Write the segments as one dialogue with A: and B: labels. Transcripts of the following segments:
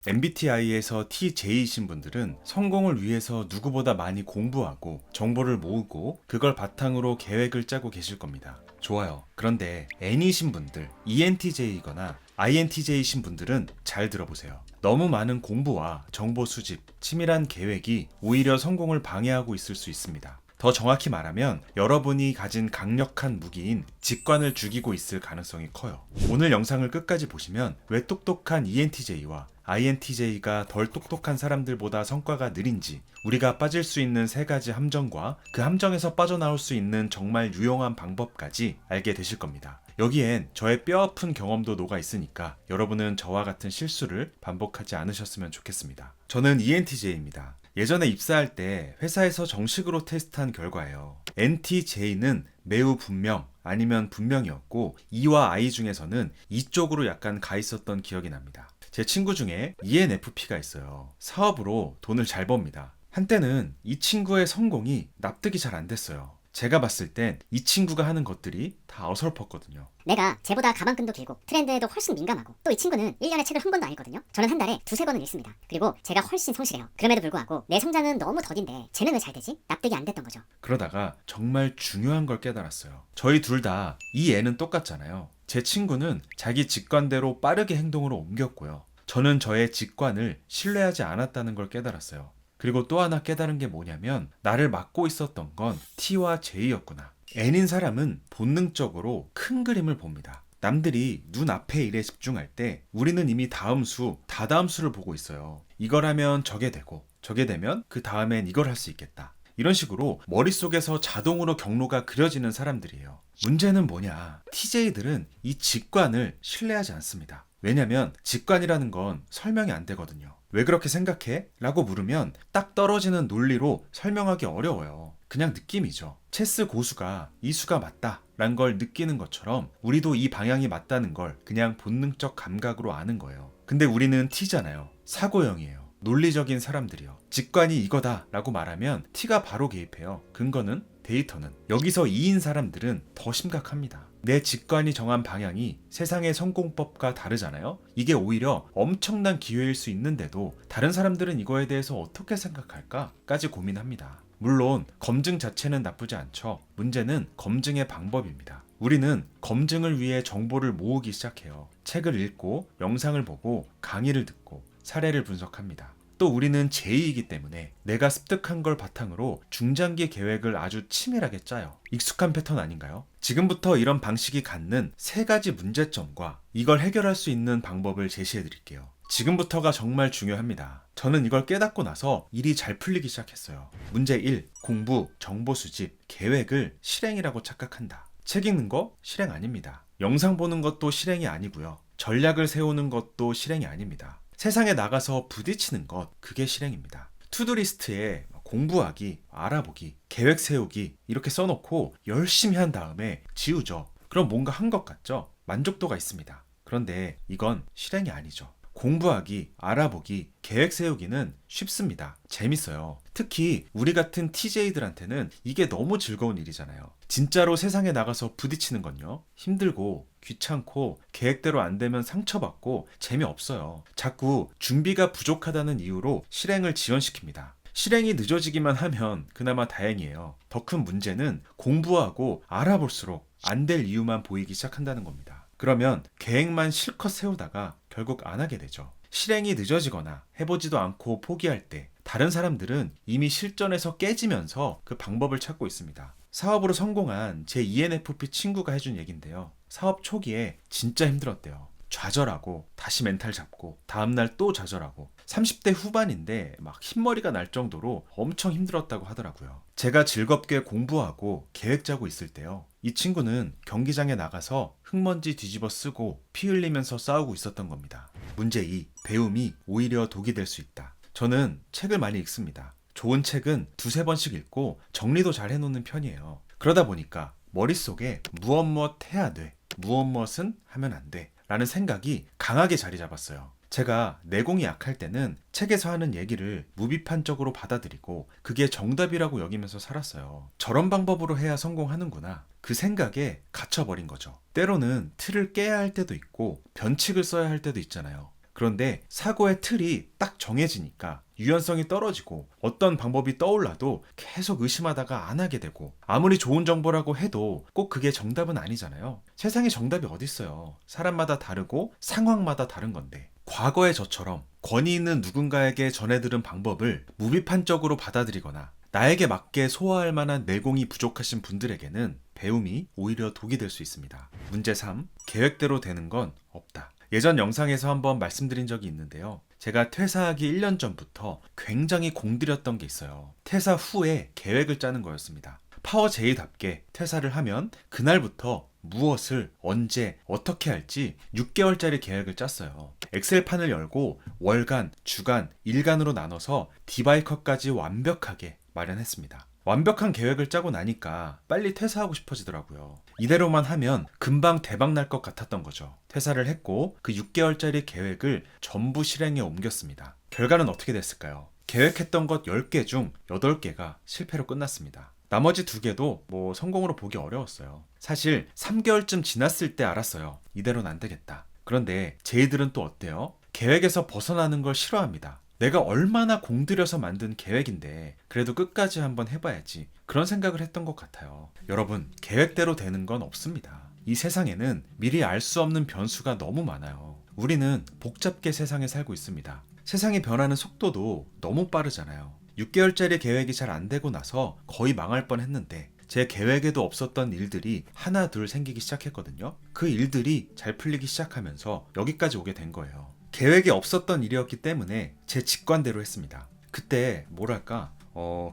A: MBTI에서 TJ이신 분들은 성공을 위해서 누구보다 많이 공부하고 정보를 모으고 그걸 바탕으로 계획을 짜고 계실 겁니다. 좋아요. 그런데 N이신 분들, ENTJ이거나 INTJ이신 분들은 잘 들어보세요. 너무 많은 공부와 정보 수집, 치밀한 계획이 오히려 성공을 방해하고 있을 수 있습니다. 더 정확히 말하면 여러분이 가진 강력한 무기인 직관을 죽이고 있을 가능성이 커요. 오늘 영상을 끝까지 보시면 왜 똑똑한 ENTJ와 INTJ가 덜 똑똑한 사람들보다 성과가 느린지, 우리가 빠질 수 있는 3가지 함정과 그 함정에서 빠져나올 수 있는 정말 유용한 방법까지 알게 되실 겁니다. 여기엔 저의 뼈아픈 경험도 녹아 있으니까 여러분은 저와 같은 실수를 반복하지 않으셨으면 좋겠습니다. 저는 ENTJ입니다. 예전에 입사할 때 회사에서 정식으로 테스트한 결과예요. NTJ는 매우 분명 아니면 분명이었고 E와 I 중에서는 이쪽으로 약간 가 있었던 기억이 납니다. 제 친구 중에 ENFP가 있어요. 사업으로 돈을 잘 법니다. 한때는 이 친구의 성공이 납득이 잘 안 됐어요. 제가 봤을 땐 이 친구가 하는 것들이 다 어설펐거든요.
B: 내가 쟤보다 가방끈도 길고 트렌드에도 훨씬 민감하고 또 이 친구는 1년에 책을 한 권도 안 읽거든요. 저는 한 달에 2-3권은 읽습니다. 그리고 제가 훨씬 성실해요. 그럼에도 불구하고 내 성장은 너무 더딘데 쟤는 왜 잘 되지? 납득이 안 됐던 거죠.
A: 그러다가 정말 중요한 걸 깨달았어요. 저희 둘 다 이 애는 똑같잖아요. 제 친구는 자기 직관대로 빠르게 행동으로 옮겼고요. 저는 저의 직관을 신뢰하지 않았다는 걸 깨달았어요. 그리고 또 하나 깨달은 게 뭐냐면 나를 막고 있었던 건 T와 J였구나. N인 사람은 본능적으로 큰 그림을 봅니다. 남들이 눈앞의 일에 집중할 때 우리는 이미 다음 수, 다다음 수를 보고 있어요. 이걸 하면 저게 되고 저게 되면 그 다음엔 이걸 할 수 있겠다. 이런 식으로 머릿속에서 자동으로 경로가 그려지는 사람들이에요. 문제는 뭐냐? TJ들은 이 직관을 신뢰하지 않습니다. 왜냐면 직관이라는 건 설명이 안 되거든요. 왜 그렇게 생각해? 라고 물으면 딱 떨어지는 논리로 설명하기 어려워요. 그냥 느낌이죠. 체스 고수가 이 수가 맞다 라는 걸 느끼는 것처럼 우리도 이 방향이 맞다는 걸 그냥 본능적 감각으로 아는 거예요. 근데 우리는 T잖아요. 사고형이에요. 논리적인 사람들이요. 직관이 이거다 라고 말하면 T가 바로 개입해요. 근거는 데이터는. 여기서 E인 사람들은 더 심각합니다. 내 직관이 정한 방향이 세상의 성공법과 다르잖아요. 이게 오히려 엄청난 기회일 수 있는데도 다른 사람들은 이거에 대해서 어떻게 생각할까까지 고민합니다. 물론 검증 자체는 나쁘지 않죠. 문제는 검증의 방법입니다. 우리는 검증을 위해 정보를 모으기 시작해요. 책을 읽고 영상을 보고 강의를 듣고 사례를 분석합니다. 또 우리는 J이기 때문에 내가 습득한 걸 바탕으로 중장기 계획을 아주 치밀하게 짜요. 익숙한 패턴 아닌가요? 지금부터 이런 방식이 갖는 3가지 문제점과 이걸 해결할 수 있는 방법을 제시해 드릴게요. 지금부터가 정말 중요합니다. 저는 이걸 깨닫고 나서 일이 잘 풀리기 시작했어요. 문제 1. 공부, 정보 수집, 계획을 실행이라고 착각한다. 책 읽는 거 실행 아닙니다. 영상 보는 것도 실행이 아니고요. 전략을 세우는 것도 실행이 아닙니다. 세상에 나가서 부딪히는 것, 그게 실행입니다. 투두리스트에 공부하기, 알아보기, 계획 세우기 이렇게 써놓고 열심히 한 다음에 지우죠. 그럼 뭔가 한 것 같죠? 만족도가 있습니다. 그런데 이건 실행이 아니죠. 공부하기, 알아보기, 계획 세우기는 쉽습니다. 재밌어요. 특히 우리 같은 TJ들한테는 이게 너무 즐거운 일이잖아요. 진짜로 세상에 나가서 부딪히는 건요. 힘들고 귀찮고 계획대로 안 되면 상처받고 재미없어요. 자꾸 준비가 부족하다는 이유로 실행을 지연시킵니다. 실행이 늦어지기만 하면 그나마 다행이에요. 더 큰 문제는 공부하고 알아볼수록 안 될 이유만 보이기 시작한다는 겁니다. 그러면 계획만 실컷 세우다가 결국 안 하게 되죠. 실행이 늦어지거나 해보지도 않고 포기할 때 다른 사람들은 이미 실전에서 깨지면서 그 방법을 찾고 있습니다. 사업으로 성공한 제 ENFP 친구가 해준 얘긴데요. 사업 초기에 진짜 힘들었대요. 좌절하고 다시 멘탈 잡고 다음날 또 좌절하고 30대 후반인데 막 흰머리가 날 정도로 엄청 힘들었다고 하더라고요. 제가 즐겁게 공부하고 계획 짜고 있을 때요. 이 친구는 경기장에 나가서 흙먼지 뒤집어 쓰고 피 흘리면서 싸우고 있었던 겁니다. 문제 2. 배움이 오히려 독이 될 수 있다. 저는 책을 많이 읽습니다. 좋은 책은 2-3번씩 읽고 정리도 잘 해놓는 편이에요. 그러다 보니까 머릿속에 무엇 해야 돼, 무엇은 하면 안 돼 라는 생각이 강하게 자리 잡았어요. 제가 내공이 약할 때는 책에서 하는 얘기를 무비판적으로 받아들이고 그게 정답이라고 여기면서 살았어요. 저런 방법으로 해야 성공하는구나. 그 생각에 갇혀버린 거죠. 때로는 틀을 깨야 할 때도 있고 변칙을 써야 할 때도 있잖아요. 그런데 사고의 틀이 딱 정해지니까 유연성이 떨어지고 어떤 방법이 떠올라도 계속 의심하다가 안 하게 되고, 아무리 좋은 정보라고 해도 꼭 그게 정답은 아니잖아요. 세상에 정답이 어딨어요. 사람마다 다르고 상황마다 다른 건데, 과거의 저처럼 권위 있는 누군가에게 전해들은 방법을 무비판적으로 받아들이거나 나에게 맞게 소화할 만한 내공이 부족하신 분들에게는 배움이 오히려 독이 될 수 있습니다. 문제 3. 계획대로 되는 건 없다. 예전 영상에서 한번 말씀드린 적이 있는데요. 제가 퇴사하기 1년 전부터 굉장히 공들였던 게 있어요. 퇴사 후에 계획을 짜는 거였습니다. 파워제이답게 퇴사를 하면 그날부터 무엇을 언제 어떻게 할지 6개월짜리 계획을 짰어요. 엑셀판을 열고 월간, 주간, 일간으로 나눠서 디바이커까지 완벽하게 마련했습니다. 완벽한 계획을 짜고 나니까 빨리 퇴사하고 싶어지더라고요. 이대로만 하면 금방 대박 날 것 같았던 거죠. 퇴사를 했고 그 6개월짜리 계획을 전부 실행에 옮겼습니다. 결과는 어떻게 됐을까요? 계획했던 것 10개 중 8개가 실패로 끝났습니다. 나머지 2개도 성공으로 보기 어려웠어요. 사실 3개월쯤 지났을 때 알았어요. 이대로는 안 되겠다. 그런데 제이들은 또 어때요? 계획에서 벗어나는 걸 싫어합니다. 내가 얼마나 공들여서 만든 계획인데 그래도 끝까지 한번 해봐야지, 그런 생각을 했던 것 같아요. 여러분, 계획대로 되는 건 없습니다. 이 세상에는 미리 알 수 없는 변수가 너무 많아요. 우리는 복잡게 세상에 살고 있습니다. 세상이 변하는 속도도 너무 빠르잖아요. 6개월짜리 계획이 잘 안 되고 나서 거의 망할 뻔했는데 제 계획에도 없었던 일들이 하나 둘 생기기 시작했거든요. 그 일들이 잘 풀리기 시작하면서 여기까지 오게 된 거예요. 계획이 없었던 일이었기 때문에 제 직관대로 했습니다. 그때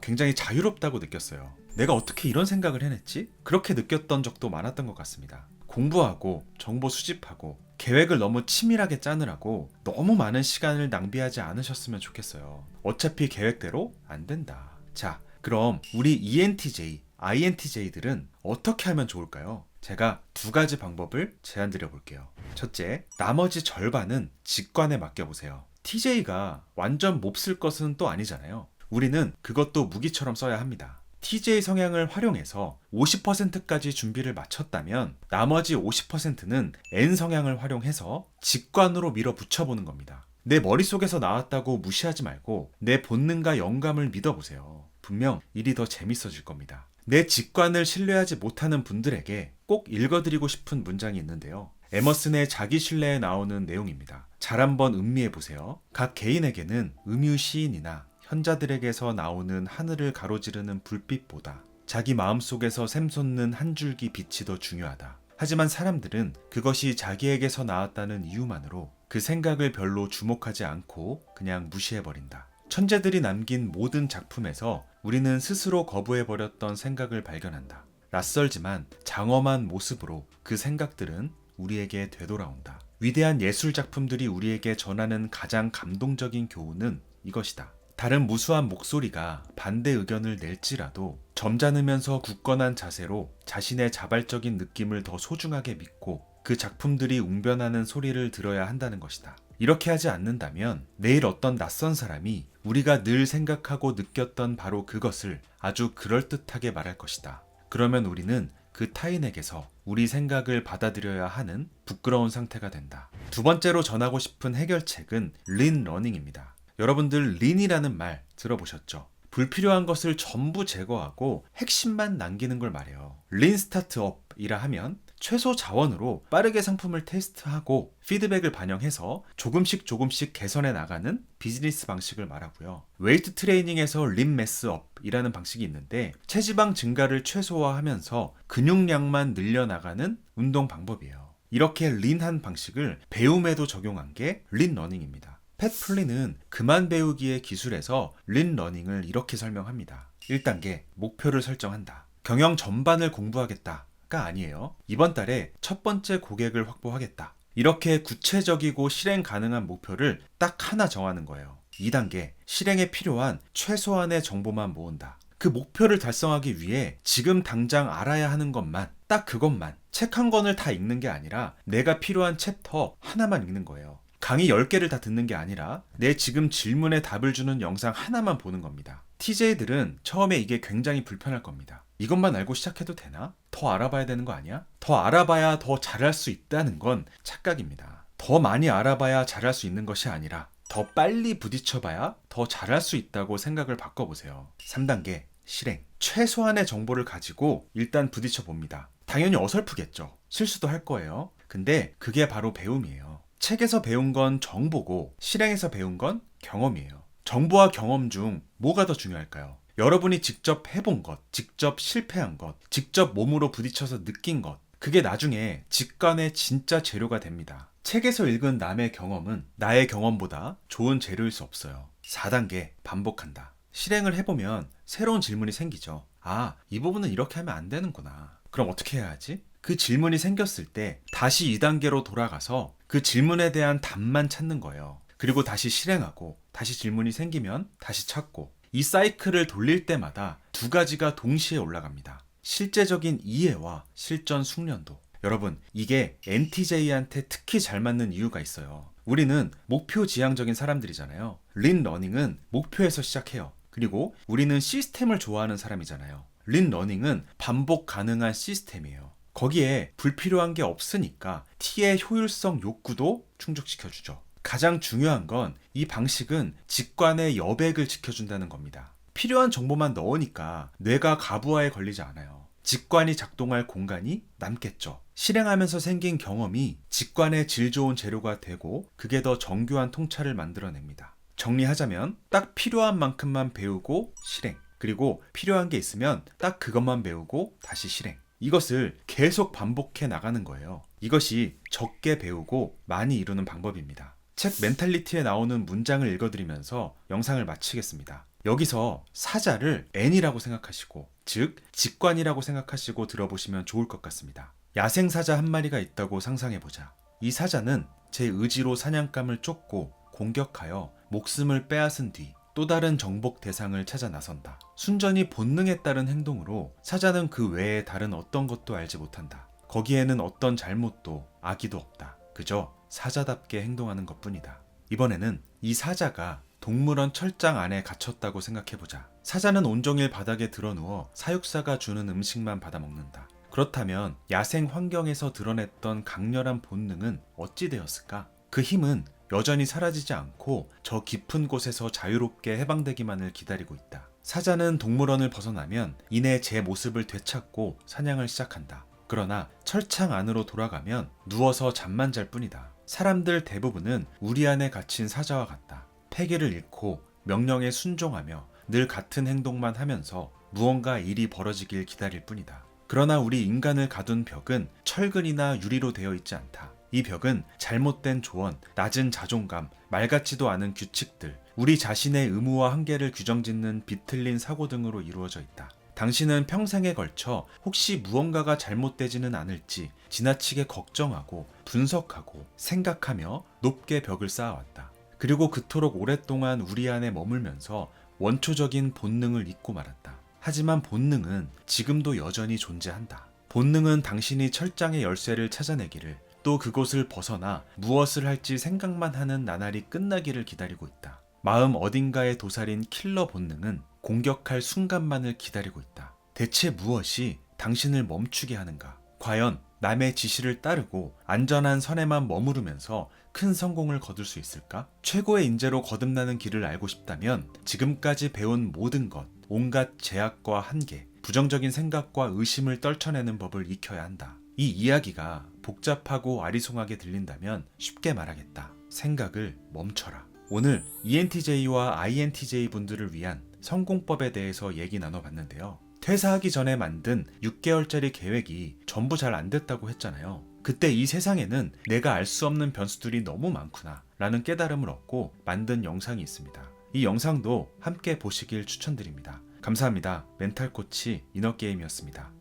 A: 굉장히 자유롭다고 느꼈어요. 내가 어떻게 이런 생각을 해냈지? 그렇게 느꼈던 적도 많았던 것 같습니다. 공부하고 정보 수집하고 계획을 너무 치밀하게 짜느라고 너무 많은 시간을 낭비하지 않으셨으면 좋겠어요. 어차피 계획대로 안 된다. 자, 그럼 우리 ENTJ, INTJ들은 어떻게 하면 좋을까요? 제가 2가지 방법을 제안드려 볼게요. 첫째, 나머지 절반은 직관에 맡겨보세요. TJ가 완전 몹쓸 것은 또 아니잖아요. 우리는 그것도 무기처럼 써야 합니다. TJ 성향을 활용해서 50%까지 준비를 마쳤다면 나머지 50%는 N 성향을 활용해서 직관으로 밀어붙여보는 겁니다. 내 머릿속에서 나왔다고 무시하지 말고 내 본능과 영감을 믿어보세요. 분명 일이 더 재밌어질 겁니다. 내 직관을 신뢰하지 못하는 분들에게 꼭 읽어드리고 싶은 문장이 있는데요. 에머슨의 자기신뢰에 나오는 내용입니다. 잘 한번 음미해보세요. 각 개인에게는 음유시인이나 현자들에게서 나오는 하늘을 가로지르는 불빛보다 자기 마음속에서 샘솟는 한 줄기 빛이 더 중요하다. 하지만 사람들은 그것이 자기에게서 나왔다는 이유만으로 그 생각을 별로 주목하지 않고 그냥 무시해버린다. 천재들이 남긴 모든 작품에서 우리는 스스로 거부해버렸던 생각을 발견한다. 낯설지만 장엄한 모습으로 그 생각들은 우리에게 되돌아온다. 위대한 예술 작품들이 우리에게 전하는 가장 감동적인 교훈은 이것이다. 다른 무수한 목소리가 반대 의견을 낼지라도 점잖으면서 굳건한 자세로 자신의 자발적인 느낌을 더 소중하게 믿고 그 작품들이 웅변하는 소리를 들어야 한다는 것이다. 이렇게 하지 않는다면 내일 어떤 낯선 사람이 우리가 늘 생각하고 느꼈던 바로 그것을 아주 그럴듯하게 말할 것이다. 그러면 우리는 그 타인에게서 우리 생각을 받아들여야 하는 부끄러운 상태가 된다. 2번째로 전하고 싶은 해결책은 린 러닝입니다. 여러분들 린이라는 말 들어보셨죠? 불필요한 것을 전부 제거하고 핵심만 남기는 걸 말해요. 린 스타트업이라 하면 최소 자원으로 빠르게 상품을 테스트하고 피드백을 반영해서 조금씩 개선해 나가는 비즈니스 방식을 말하고요. 웨이트 트레이닝에서 린 매스업이라는 방식이 있는데 체지방 증가를 최소화하면서 근육량만 늘려나가는 운동 방법이에요. 이렇게 린한 방식을 배움에도 적용한 게 린 러닝입니다. 팻 플린은 그만 배우기의 기술에서 린 러닝을 이렇게 설명합니다. 1단계, 목표를 설정한다. 경영 전반을 공부하겠다가 아니에요. 이번 달에 첫 번째 고객을 확보하겠다. 이렇게 구체적이고 실행 가능한 목표를 딱 하나 정하는 거예요. 2단계, 실행에 필요한 최소한의 정보만 모은다. 그 목표를 달성하기 위해 지금 당장 알아야 하는 것만, 딱 그것만, 책 한 권을 다 읽는 게 아니라 내가 필요한 챕터 하나만 읽는 거예요. 강의 10개를 다 듣는 게 아니라 내 지금 질문에 답을 주는 영상 하나만 보는 겁니다. TJ들은 처음에 이게 굉장히 불편할 겁니다. 이것만 알고 시작해도 되나? 더 알아봐야 되는 거 아니야? 더 알아봐야 더 잘할 수 있다는 건 착각입니다. 더 많이 알아봐야 잘할 수 있는 것이 아니라 더 빨리 부딪혀봐야 더 잘할 수 있다고 생각을 바꿔보세요. 3단계 실행. 최소한의 정보를 가지고 일단 부딪혀 봅니다. 당연히 어설프겠죠. 실수도 할 거예요. 근데 그게 바로 배움이에요. 책에서 배운 건 정보고 실행에서 배운 건 경험이에요. 정보와 경험 중 뭐가 더 중요할까요? 여러분이 직접 해본 것, 직접 실패한 것, 직접 몸으로 부딪혀서 느낀 것, 그게 나중에 직관의 진짜 재료가 됩니다. 책에서 읽은 남의 경험은 나의 경험보다 좋은 재료일 수 없어요. 4단계 반복한다. 실행을 해보면 새로운 질문이 생기죠. 아, 이 부분은 이렇게 하면 안 되는구나. 그럼 어떻게 해야 하지? 그 질문이 생겼을 때 다시 2단계로 돌아가서 그 질문에 대한 답만 찾는 거예요. 그리고 다시 실행하고 다시 질문이 생기면 다시 찾고 이 사이클을 돌릴 때마다 두 가지가 동시에 올라갑니다. 실제적인 이해와 실전 숙련도. 여러분, 이게 NTJ한테 특히 잘 맞는 이유가 있어요. 우리는 목표 지향적인 사람들이잖아요. 린 러닝은 목표에서 시작해요. 그리고 우리는 시스템을 좋아하는 사람이잖아요. 린 러닝은 반복 가능한 시스템이에요. 거기에 불필요한 게 없으니까 T의 효율성 욕구도 충족시켜주죠. 가장 중요한 건 이 방식은 직관의 여백을 지켜준다는 겁니다. 필요한 정보만 넣으니까 뇌가 가부화에 걸리지 않아요. 직관이 작동할 공간이 남겠죠. 실행하면서 생긴 경험이 직관의 질 좋은 재료가 되고 그게 더 정교한 통찰을 만들어냅니다. 정리하자면 딱 필요한 만큼만 배우고 실행. 그리고 필요한 게 있으면 딱 그것만 배우고 다시 실행. 이것을 계속 반복해 나가는 거예요. 이것이 적게 배우고 많이 이루는 방법입니다. 책 멘탈리티에 나오는 문장을 읽어드리면서 영상을 마치겠습니다. 여기서 사자를 N이라고 생각하시고, 즉 직관이라고 생각하시고 들어보시면 좋을 것 같습니다. 야생사자 한 마리가 있다고 상상해보자. 이 사자는 제 의지로 사냥감을 쫓고 공격하여 목숨을 빼앗은 뒤 또 다른 정복 대상을 찾아 나선다. 순전히 본능에 따른 행동으로 사자는 그 외에 다른 어떤 것도 알지 못한다. 거기에는 어떤 잘못도 악의도 없다. 그저 사자답게 행동하는 것뿐이다. 이번에는 이 사자가 동물원 철장 안에 갇혔다고 생각해보자. 사자는 온종일 바닥에 드러누워 사육사가 주는 음식만 받아 먹는다. 그렇다면 야생 환경에서 드러냈던 강렬한 본능은 어찌 되었을까? 그 힘은 여전히 사라지지 않고 저 깊은 곳에서 자유롭게 해방되기만을 기다리고 있다. 사자는 동물원을 벗어나면 이내 제 모습을 되찾고 사냥을 시작한다. 그러나 철창 안으로 돌아가면 누워서 잠만 잘 뿐이다. 사람들 대부분은 우리 안에 갇힌 사자와 같다. 패기를 잃고 명령에 순종하며 늘 같은 행동만 하면서 무언가 일이 벌어지길 기다릴 뿐이다. 그러나 우리 인간을 가둔 벽은 철근이나 유리로 되어 있지 않다. 이 벽은 잘못된 조언, 낮은 자존감, 말 같지도 않은 규칙들, 우리 자신의 의무와 한계를 규정짓는 비틀린 사고 등으로 이루어져 있다. 당신은 평생에 걸쳐 혹시 무언가가 잘못되지는 않을지 지나치게 걱정하고 분석하고 생각하며 높게 벽을 쌓아왔다. 그리고 그토록 오랫동안 우리 안에 머물면서 원초적인 본능을 잊고 말았다. 하지만 본능은 지금도 여전히 존재한다. 본능은 당신이 철장의 열쇠를 찾아내기를, 또 그곳을 벗어나 무엇을 할지 생각만 하는 나날이 끝나기를 기다리고 있다. 마음 어딘가에 도사린 킬러 본능은 공격할 순간만을 기다리고 있다. 대체 무엇이 당신을 멈추게 하는가? 과연 남의 지시를 따르고 안전한 선에만 머무르면서 큰 성공을 거둘 수 있을까? 최고의 인재로 거듭나는 길을 알고 싶다면 지금까지 배운 모든 것, 온갖 제약과 한계, 부정적인 생각과 의심을 떨쳐내는 법을 익혀야 한다. 이 이야기가 복잡하고 아리송하게 들린다면 쉽게 말하겠다. 생각을 멈춰라. 오늘 ENTJ와 INTJ 분들을 위한 성공법에 대해서 얘기 나눠봤는데요. 퇴사하기 전에 만든 6개월짜리 계획이 전부 잘 안 됐다고 했잖아요. 그때 이 세상에는 내가 알 수 없는 변수들이 너무 많구나 라는 깨달음을 얻고 만든 영상이 있습니다. 이 영상도 함께 보시길 추천드립니다. 감사합니다. 멘탈코치 이너게임이었습니다.